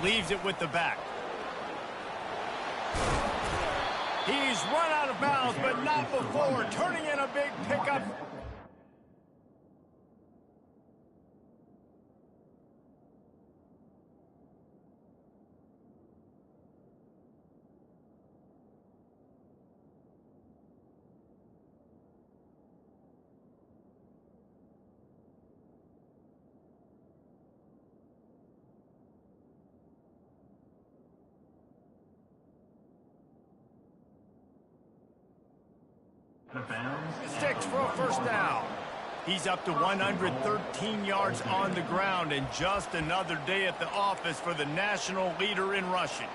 Leaves it with the back. He's run out of bounds, but not before. Turning in a big pickup. Sticks for a first down. He's up to 113 yards on the ground, and just another day at the office for the national leader in rushing.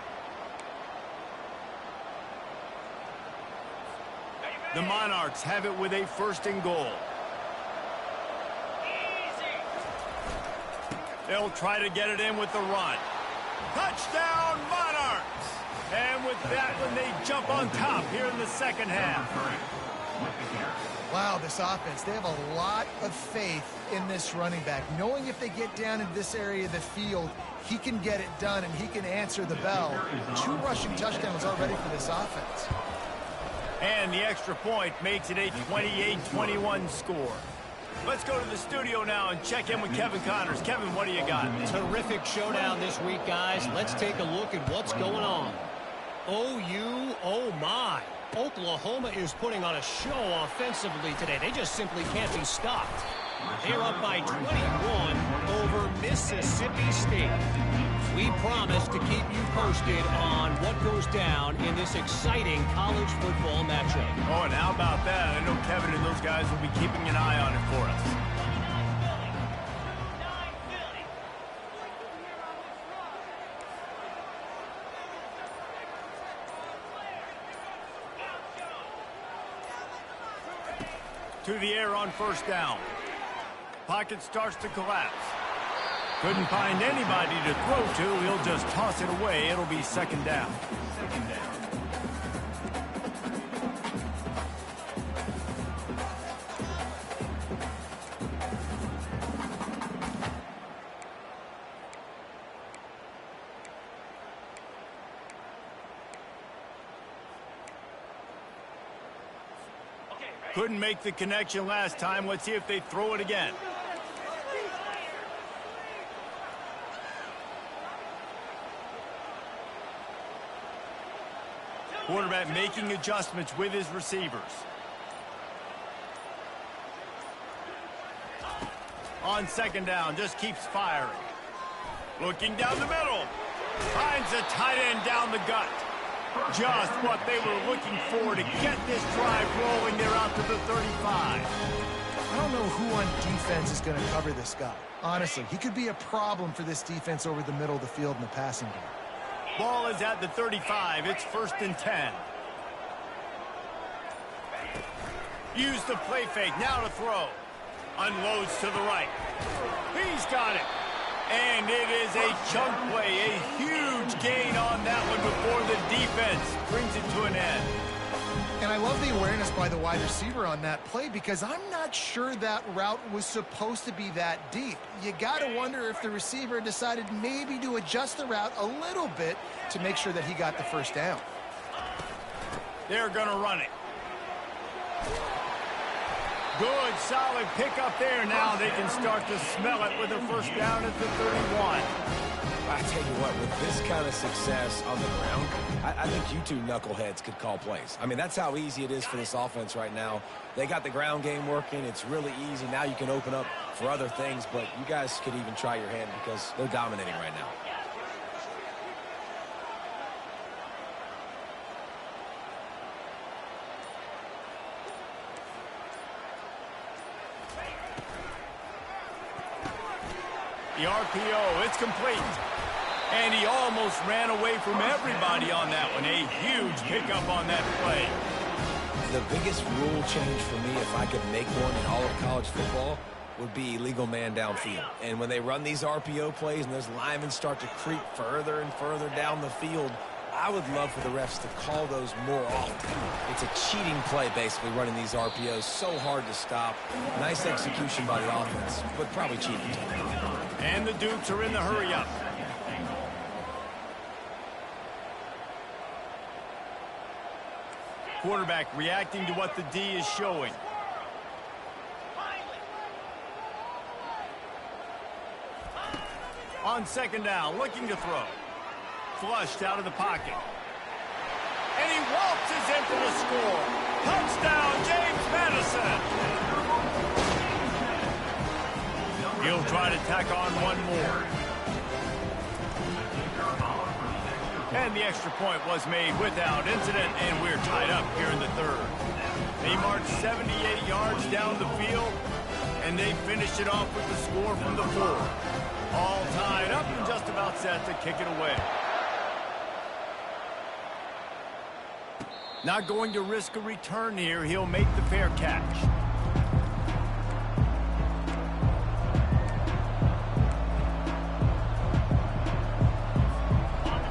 The Monarchs have it with a first and goal. They'll try to get it in with the run. Touchdown, Monarchs! And with that one, they jump on top here in the second half. Wow, this offense, they have a lot of faith in this running back, knowing if they get down into this area of the field, he can get it done and he can answer the bell. 2 rushing touchdowns already for this offense. And the extra point makes it a 28-21 score. Let's go to the studio now and check in with Kevin Connors. Kevin, what do you got? Terrific showdown this week, guys. Let's take a look at what's going on. OU, oh my. Oklahoma is putting on a show offensively today. They just simply can't be stopped. They're up by 21 over Mississippi State. We promise to keep you posted on what goes down in this exciting college football matchup. Oh, and how about that? I know Kevin and those guys will be keeping an eye on it for us. To the air on first down. Pocket starts to collapse. Couldn't find anybody to throw to. He'll just toss it away. It'll be second down. Couldn't make the connection last time. Let's see if they throw it again. Quarterback making adjustments with his receivers. On second down, just keeps firing. Looking down the middle. Finds a tight end down the gut. Just what they were looking for to get this drive rolling. They're out to the 35. I don't know who on defense is going to cover this guy. Honestly, he could be a problem for this defense over the middle of the field in the passing game. Ball is at the 35. It's first and 10. Use the play fake. Now to throw. Unloads to the right. He's got it. And it is a chunk play. A huge gain on that one before the defense brings it to an end. And I love the awareness by the wide receiver on that play because I'm not sure that route was supposed to be that deep. You got to wonder if the receiver decided maybe to adjust the route a little bit to make sure that he got the first down. They're going to run it. Good, solid pickup there. Now they can start to smell it with a first down at the 31. I tell you what, with this kind of success on the ground, I think you two knuckleheads could call plays. I mean, that's how easy it is for this offense right now. They got the ground game working. It's really easy. Now you can open up for other things, but you guys could even try your hand because they're dominating right now. The RPO, it's complete. And he almost ran away from everybody on that one. A huge pickup on that play. The biggest rule change for me, if I could make one in all of college football, would be illegal man downfield. And when they run these RPO plays and those linemen start to creep further and further down the field, I would love for the refs to call those more often. It's a cheating play, basically, running these RPOs. So hard to stop. Nice execution by the offense, but probably cheating. And the Dukes are in the hurry-up. Quarterback reacting to what the D is showing. On second down, looking to throw. Flushed out of the pocket. And he waltzes in for the score. Touchdown, James Madison. He'll try to tack on one more. And the extra point was made without incident, and we're tied up here in the third. They marched 78 yards down the field, and they finished it off with the score from the 4. All tied up and just about set to kick it away. Not going to risk a return here. He'll make the fair catch.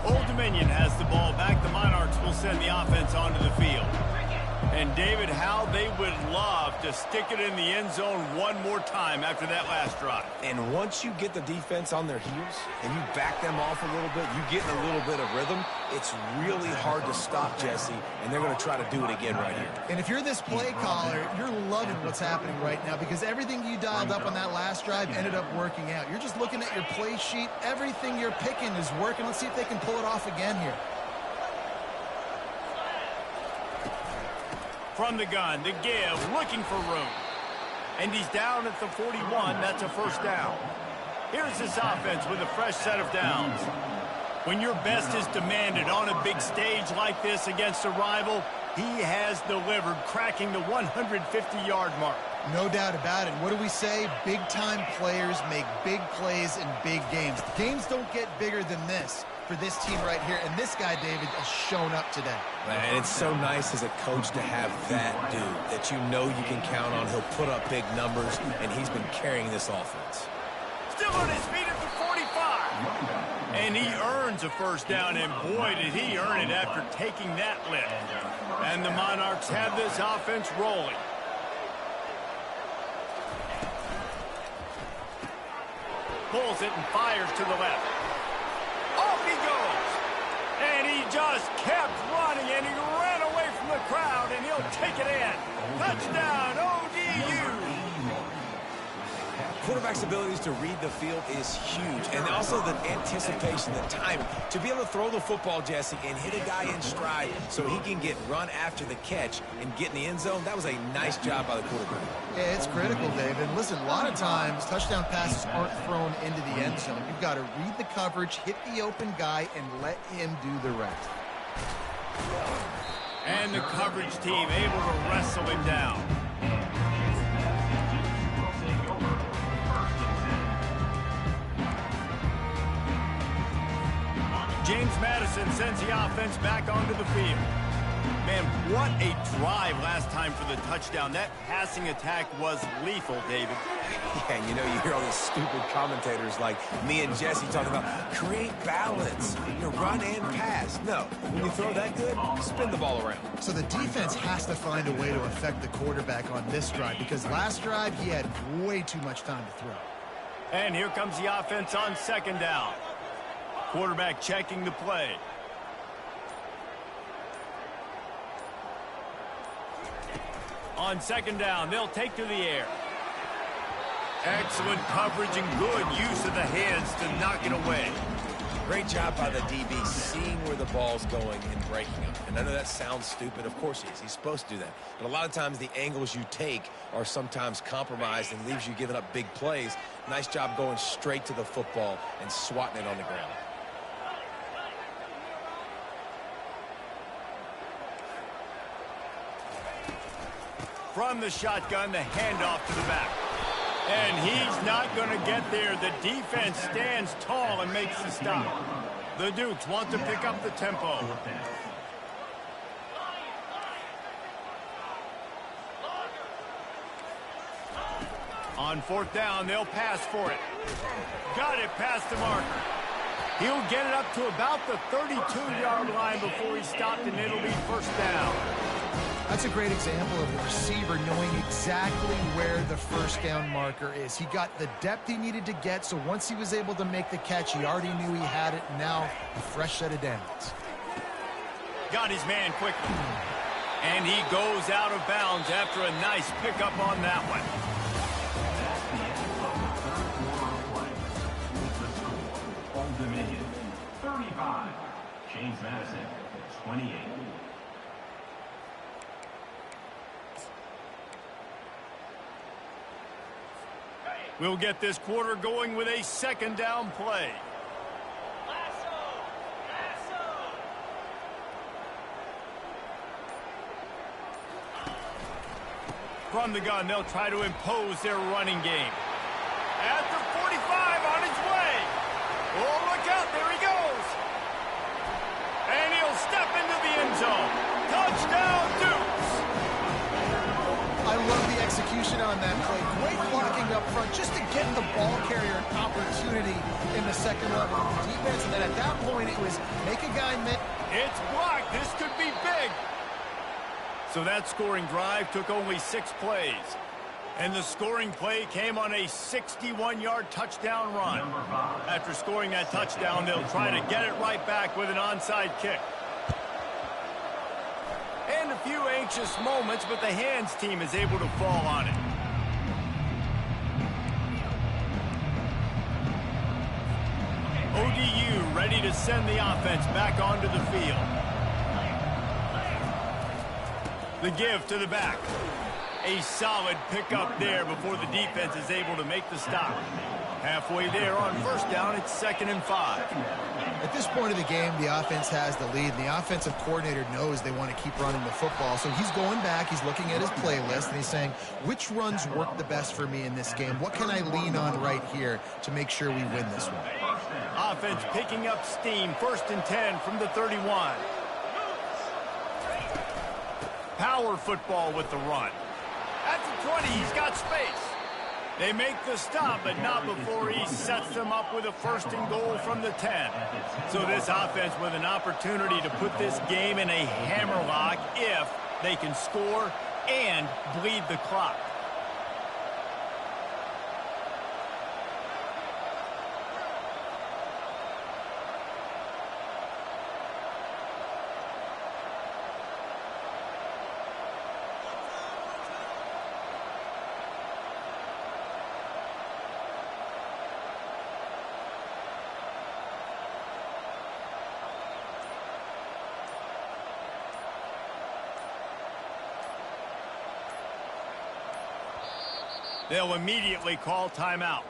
Old Dominion has the ball back. The Monarchs will send the offense onto the field. And David, how they would love to stick it in the end zone one more time after that last drive. And once you get the defense on their heels and you back them off a little bit, you get in a little bit of rhythm, it's really hard to stop, Jesse, and they're going to try to do it again right here. And if you're this play caller, you're loving what's happening right now because everything you dialed up on that last drive ended up working out. You're just looking at your play sheet. Everything you're picking is working. Let's see if they can pull it off again here. From the gun, the give, looking for room. And he's down at the 41. That's a first down. Here's this offense with a fresh set of downs. When your best is demanded on a big stage like this against a rival, he has delivered, cracking the 150-yard mark. No doubt about it. What do we say? Big-time players make big plays in big games. Games don't get bigger than this for this team right here, and this guy, David, has shown up today. And it's so nice as a coach to have that dude that you know you can count on. He'll put up big numbers, and he's been carrying this offense. Still on his feet at the 45. And he earns a first down, and boy, did he earn it after taking that lift. And the Monarchs have this offense rolling. Pulls it and fires to the left. Off he goes. And he just kept running, and he ran away from the crowd, and he'll take it in. Touchdown, ODU. Quarterback's abilities to read the field is huge, and also the anticipation, the timing. To be able to throw the football, Jesse, and hit a guy in stride so he can get run after the catch and get in the end zone, that was a nice job by the quarterback. Yeah, it's critical, David. Listen, a lot of times touchdown passes aren't thrown into the end zone. You've got to read the coverage, hit the open guy, and let him do the rest. And the coverage team able to wrestle him down. James Madison sends the offense back onto the field. Man, what a drive last time for the touchdown. That passing attack was lethal, David. Yeah, you know, you hear all these stupid commentators like me and Jesse talking about create balance, run and pass. No, when you throw that good, spin the ball around. So the defense has to find a way to affect the quarterback on this drive because last drive he had way too much time to throw. And here comes the offense on second down. Quarterback checking the play. On second down, they'll take to the air. Excellent coverage and good use of the hands to knock it away. Great job by the DB seeing where the ball's going and breaking them. And I know that sounds stupid. Of course he is. He's supposed to do that. But a lot of times the angles you take are sometimes compromised and leaves you giving up big plays. Nice job going straight to the football and swatting it on the ground. From the shotgun, the handoff to the back. And he's not going to get there. The defense stands tall and makes the stop. The Dukes want to pick up the tempo. On fourth down, they'll pass for it. Got it past the marker. He'll get it up to about the 32-yard line before he's stopped, and it'll be first down. That's a great example of the receiver knowing exactly where the first down marker is. He got the depth he needed to get, so once he was able to make the catch, he already knew he had it. Now, a fresh set of downs. Got his man quickly. And he goes out of bounds after a nice pickup on that one. That's the end of the third quarter of play. The score, Old Dominion, 35. James Madison, 28. We'll get this quarter going with a second down play. From the gun, they'll try to impose their running game. At the 45, on his way. Oh, look out, there he goes. And he'll step into the end zone. Touchdown, Dukes. I love the execution on that play. Great blocking up front just to get the ball carrier an opportunity in the second level of the defense. And then at that point, it was make a guy miss. It's blocked. This could be big. So that scoring drive took only 6 plays. And the scoring play came on a 61-yard touchdown run. After scoring that touchdown, they'll try to get it right back with an onside kick. And a few anxious moments, but the hands team is able to fall on it. ODU ready to send the offense back onto the field. The give to the back. A solid pickup there before the defense is able to make the stop. Halfway there on first down, it's 2nd and 5. At this point of the game, the offense has the lead, and the offensive coordinator knows they want to keep running the football. So he's going back, he's looking at his playlist, and he's saying, which runs work the best for me in this game? What can I lean on right here to make sure we win this one? Offense picking up steam, 1st and 10 from the 31. Power football with the run. At the 20, he's got space. They make the stop, but not before he sets them up with a 1st and goal from the 10. So this offense with an opportunity to put this game in a hammerlock if they can score and bleed the clock. They'll immediately call timeout.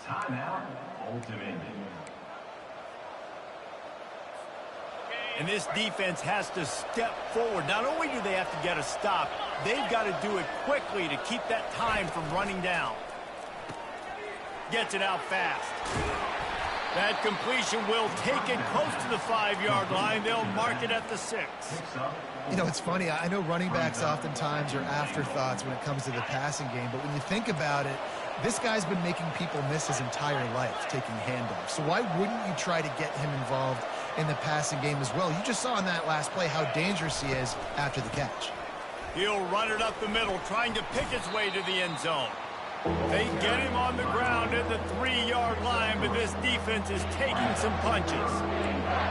Timeout, Old Dominion. And this defense has to step forward. Not only do they have to get a stop, they've got to do it quickly to keep that time from running down. Gets it out fast. That completion will take it close to the 5-yard line. They'll mark it at the 6. You know, it's funny. I know running backs oftentimes are afterthoughts when it comes to the passing game, but when you think about it, this guy's been making people miss his entire life taking handoffs. So why wouldn't you try to get him involved in the passing game as well? You just saw in that last play how dangerous he is after the catch. He'll run it up the middle, trying to pick his way to the end zone. They get him on the ground at the 3-yard line, but this defense is taking some punches.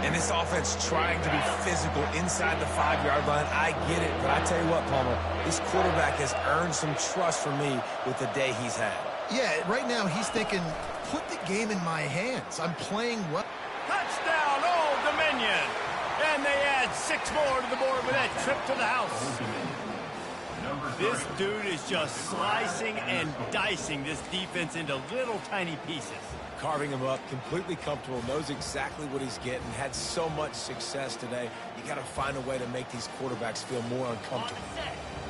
And this offense trying to be physical inside the 5-yard line. I get it, but I tell you what, Palmer, this quarterback has earned some trust from me with the day he's had. Yeah, right now he's thinking, put the game in my hands. I'm playing well. Touchdown, Old Dominion. And they add 6 more to the board with that trip to the house. This dude is just slicing and dicing this defense into little tiny pieces. Carving him up, completely comfortable, knows exactly what he's getting, had so much success today. You got to find a way to make these quarterbacks feel more uncomfortable.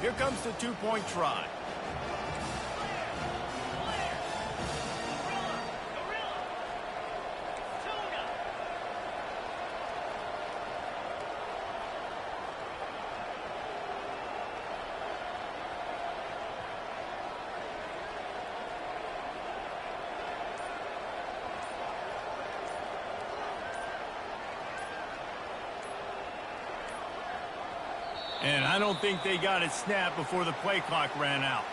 Here comes the 2-point try. And I don't think they got it snapped before the play clock ran out.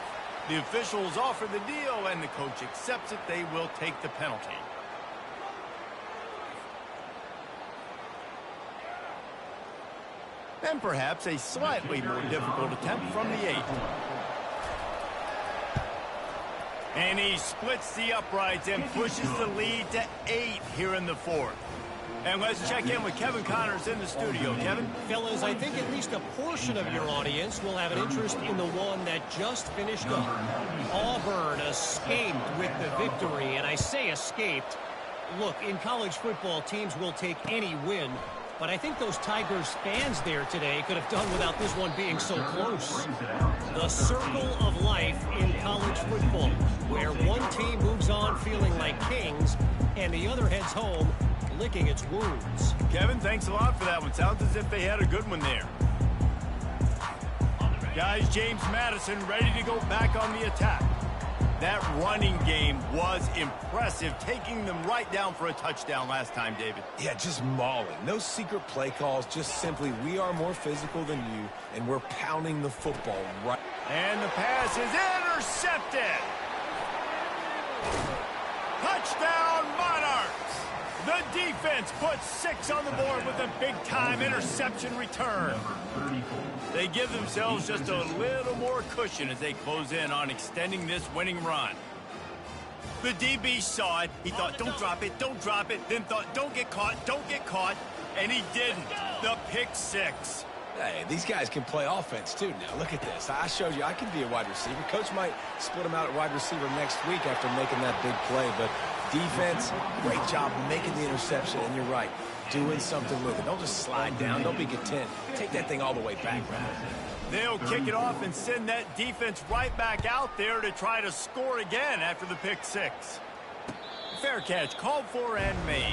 The officials offer the deal, and the coach accepts it. They will take the penalty. And perhaps a slightly more difficult attempt from the 8. And he splits the uprights and pushes the lead to 8 here in the 4th. And let's check in with Kevin Connors in the studio. Kevin? Fellas, I think at least a portion of your audience will have an interest in the one that just finished up. Auburn escaped with the victory, and I say escaped. Look, in college football, teams will take any win, but I think those Tigers fans there today could have done without this one being so close. The circle of life in college football, where one team moves on feeling like kings, and the other heads home licking its wounds. Kevin, thanks a lot for that one. Sounds as if they had a good one there. Guys, James Madison ready to go back on the attack. That running game was impressive, taking them right down for a touchdown last time, David. Yeah, just mauling. No secret play calls, just simply we are more physical than you, and we're pounding the football right. And the pass is intercepted. Touchdown, Monarchs! The defense puts 6 on the board with a big-time interception return. They give themselves just a little more cushion as they close in on extending this winning run. The DB saw it. He thought, don't drop it, then thought, don't get caught, and he didn't. The pick 6. Hey, these guys can play offense, too, now. Look at this. I showed you I can be a wide receiver. Coach might split him out at wide receiver next week after making that big play, but defense, great job making the interception, and you're right, doing something with it. Don't just slide down. Don't be content. Take that thing all the way back, man. They'll kick it off and send that defense right back out there to try to score again after the pick 6. Fair catch, called for and made.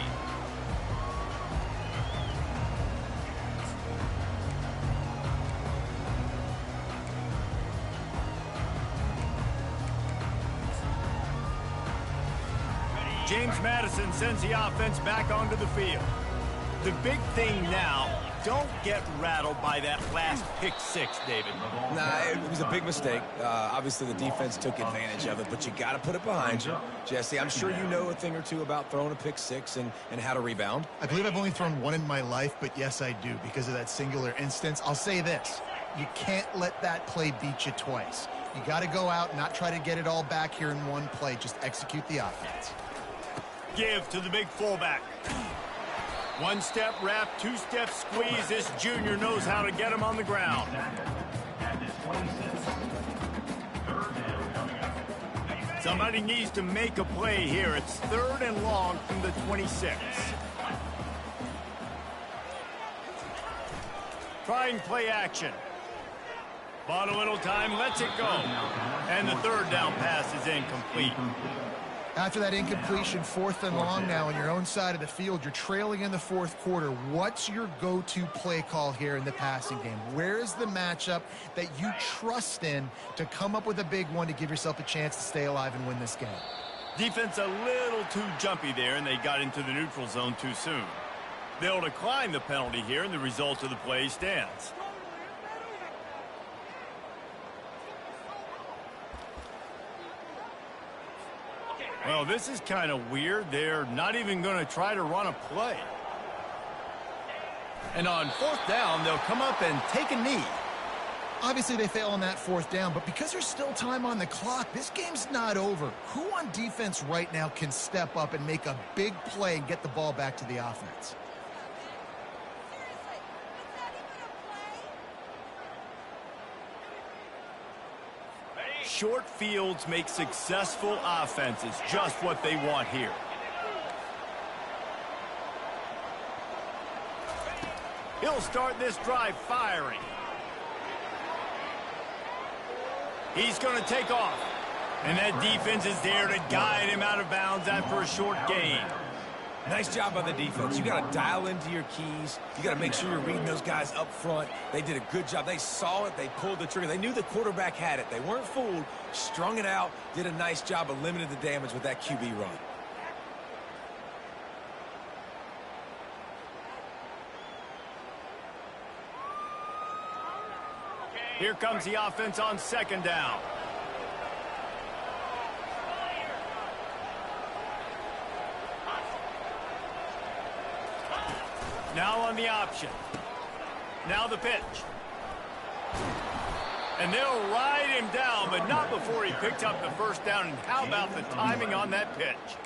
James Madison sends the offense back onto the field. The big thing now, don't get rattled by that last pick 6, David. Nah, it was a big mistake. Obviously, the defense took advantage of it, but you got to put it behind you. Jesse, I'm sure you know a thing or two about throwing a pick 6 and how to rebound. I believe I've only thrown one in my life, but yes, I do because of that singular instance. I'll say this. You can't let that play beat you twice. You got to go out and not try to get it all back here in one play. Just execute the offense. Give to the big fullback. One-step wrap, two-step squeeze. This junior knows how to get him on the ground. Somebody needs to make a play here. It's 3rd and long from the 26. Trying play action. Bought a little time, lets it go. And the 3rd down pass is incomplete. After that incompletion, 4th and long now on your own side of the field, you're trailing in the 4th quarter. What's your go-to play call here in the passing game? Where is the matchup that you trust in to come up with a big one to give yourself a chance to stay alive and win this game? Defense a little too jumpy there, and they got into the neutral zone too soon. They'll decline the penalty here, and the result of the play stands. Well, this is kind of weird. They're not even going to try to run a play. And on 4th down, they'll come up and take a knee. Obviously, they fail on that 4th down, but because there's still time on the clock, this game's not over. Who on defense right now can step up and make a big play and get the ball back to the offense? Short fields make successful offenses, just what they want here. He'll start this drive firing. He's going to take off. And that defense is there to guide him out of bounds after a short gain. Nice job by the defense. You got to dial into your keys. You got to make sure you're reading those guys up front. They did a good job. They saw it. They pulled the trigger. They knew the quarterback had it. They weren't fooled. Strung it out. Did a nice job of limiting the damage with that QB run. Here comes the offense on 2nd down. Now on the option. Now the pitch. And they'll ride him down, but not before he picked up the first down. And how about the timing on that pitch?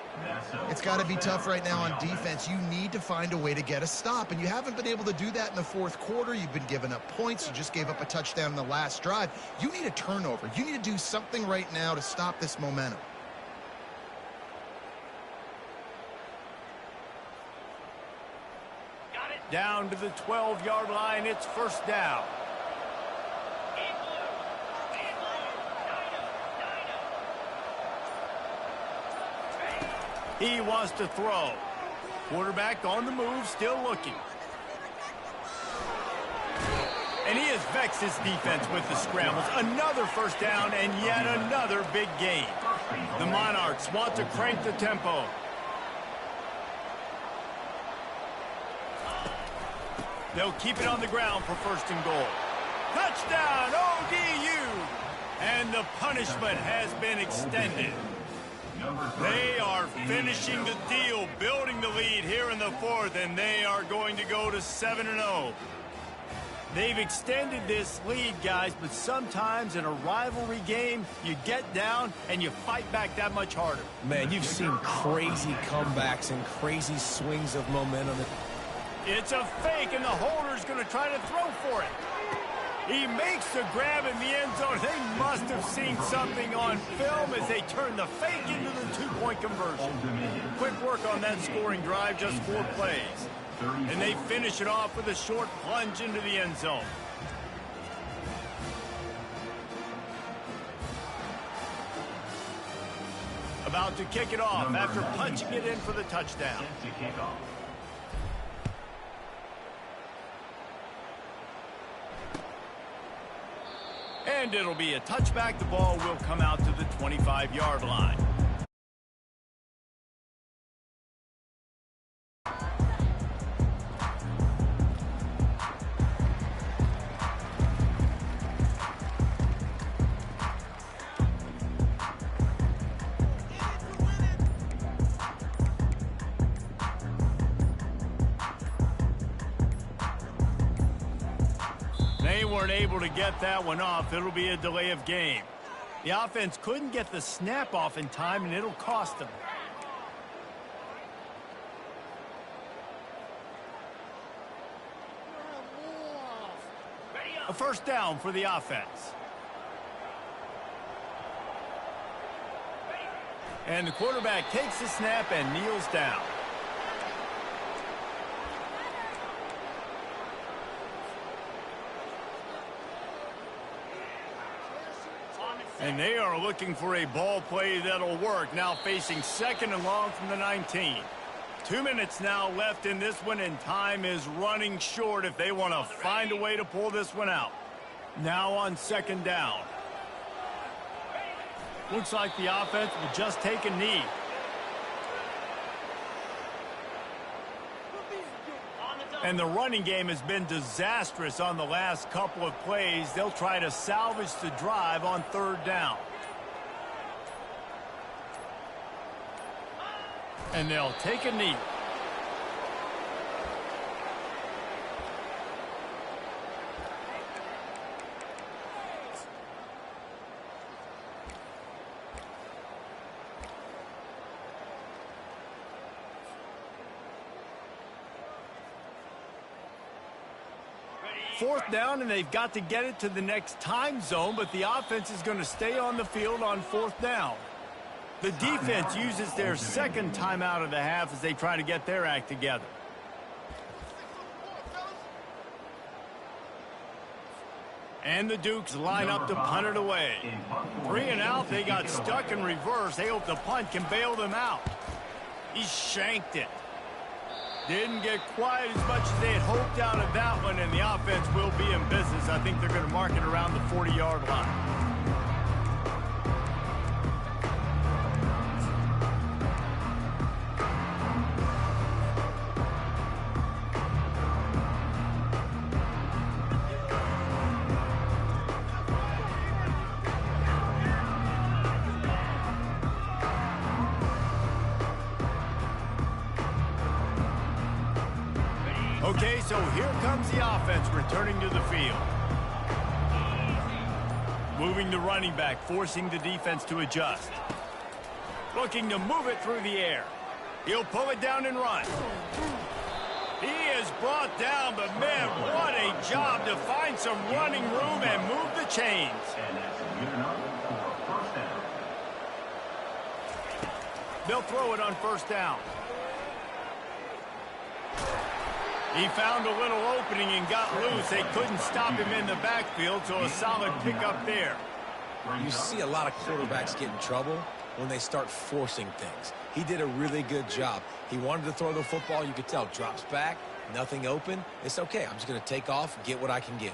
It's got to be tough right now on defense. You need to find a way to get a stop, and you haven't been able to do that in the fourth quarter. You've been giving up points. You just gave up a touchdown in the last drive. You need a turnover. You need to do something right now to stop this momentum. Down to the 12-yard line, it's first down. He wants to throw. Quarterback on the move, still looking. And he has vexed his defense with the scrambles. Another first down and yet another big gain. The Monarchs want to crank the tempo. They'll keep it on the ground for first and goal. Touchdown, ODU! And the punishment has been extended. They are finishing the deal, building the lead here in the fourth, and they are going to go to 7-0. They've extended this lead, guys, but sometimes in a rivalry game, you get down and you fight back that much harder. Man, you've seen crazy comebacks and crazy swings of momentum. It's a fake, and the holder's going to try to throw for it. He makes the grab in the end zone. They must have seen something on film as they turn the fake into the two-point conversion. Quick work on that scoring drive, just 4 plays. And they finish it off with a short plunge into the end zone. About to kick it off after punching it in for the touchdown. And it'll be a touchback. The ball will come out to the 25-yard line. They weren't able to get that one off. It'll be a delay of game. The offense couldn't get the snap off in time, and it'll cost them. A first down for the offense. And the quarterback takes the snap and kneels down. And they are looking for a ball play that'll work. Now facing 2nd and long from the 19. 2 minutes now left in this one, and time is running short if they want to find a way to pull this one out. Now on 2nd down. Looks like the offense will just take a knee. And the running game has been disastrous on the last couple of plays. They'll try to salvage the drive on 3rd down. And they'll take a knee. Fourth down, and they've got to get it to the next time zone, but the offense is going to stay on the field on 4th down. The defense uses their 2nd timeout of the half as they try to get their act together. And the Dukes line up to punt it away. 3 and out, they got stuck in reverse. They hope the punt can bail them out. He shanked it. Didn't get quite as much as they had hoped out of that one, and the offense will be in business. I think they're going to mark it around the 40-yard line. Okay, so here comes the offense returning to the field. Moving the running back, forcing the defense to adjust. Looking to move it through the air. He'll pull it down and run. He is brought down, but man, what a job to find some running room and move the chains. And that's good enough for a first down. They'll throw it on first down. He found a little opening and got loose. They couldn't stop him in the backfield, so a solid pickup there. You see a lot of quarterbacks get in trouble when they start forcing things. He did a really good job. He wanted to throw the football. You could tell. Drops back, nothing open. It's okay. I'm just going to take off, get what I can get.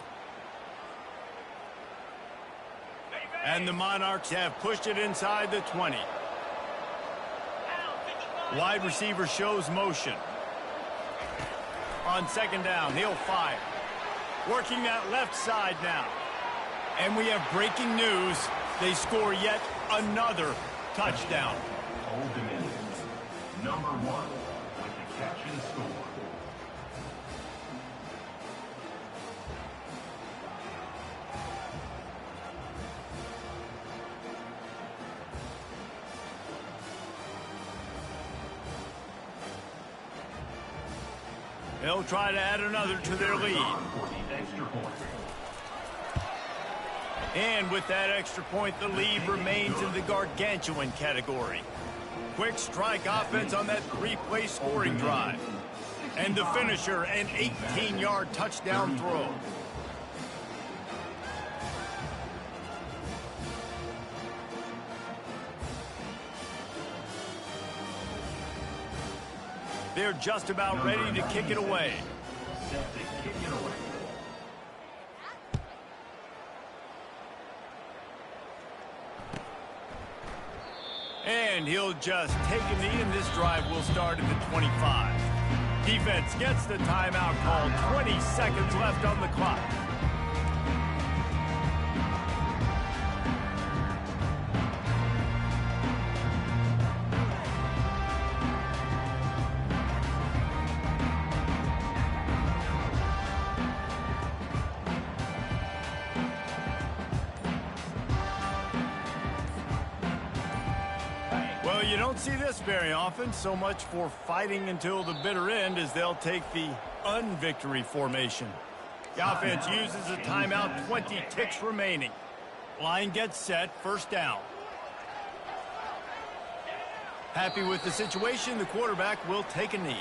And the Monarchs have pushed it inside the 20. Wide receiver shows motion. On second down, he'll fire. Working that left side now. And we have breaking news. They score yet another touchdown. Old Dominion, number 1 with the catch and score. They'll try to add another to their lead. For the extra point. And with that extra point, the lead remains in the gargantuan category. Quick strike offense on that 3-play scoring drive. And the finisher, an 18-yard touchdown throw. They're just about ready to kick it away. Set to kick it away. And he'll just take a knee, and this drive will start at the 25. Defense gets the timeout called. 20 seconds left on the clock. Well, you don't see this very often. So much for fighting until the bitter end, as they'll take the unvictory formation. The offense uses a timeout, 20 ticks remaining. Line gets set, first down. Happy with the situation, the quarterback will take a knee.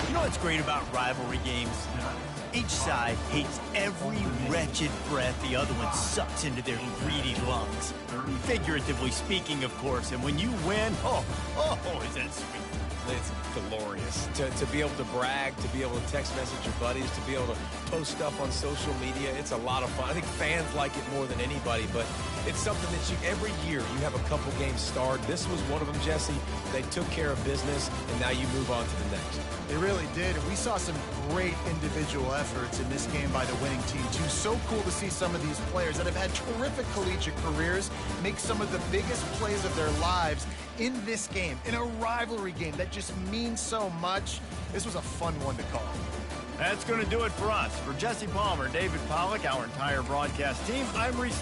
You know what's great about rivalry games? Each side hates every wretched breath the other one sucks into their greedy lungs. Figuratively speaking, of course. And when you win, oh, is that sweet. It's glorious to be able to brag, to be able to text message your buddies, to be able to post stuff on social media. It's a lot of fun. I think fans like it more than anybody, but it's something that every year you have a couple games starred. This was one of them, Jesse. They took care of business, and now you move on to the next. They really did, and we saw some great individual efforts in this game by the winning team, too. So cool to see some of these players that have had terrific collegiate careers make some of the biggest plays of their lives in this game, in a rivalry game that just means so much. This was a fun one to call. That's going to do it for us. For Jesse Palmer, David Pollack, our entire broadcast team, I'm Reese.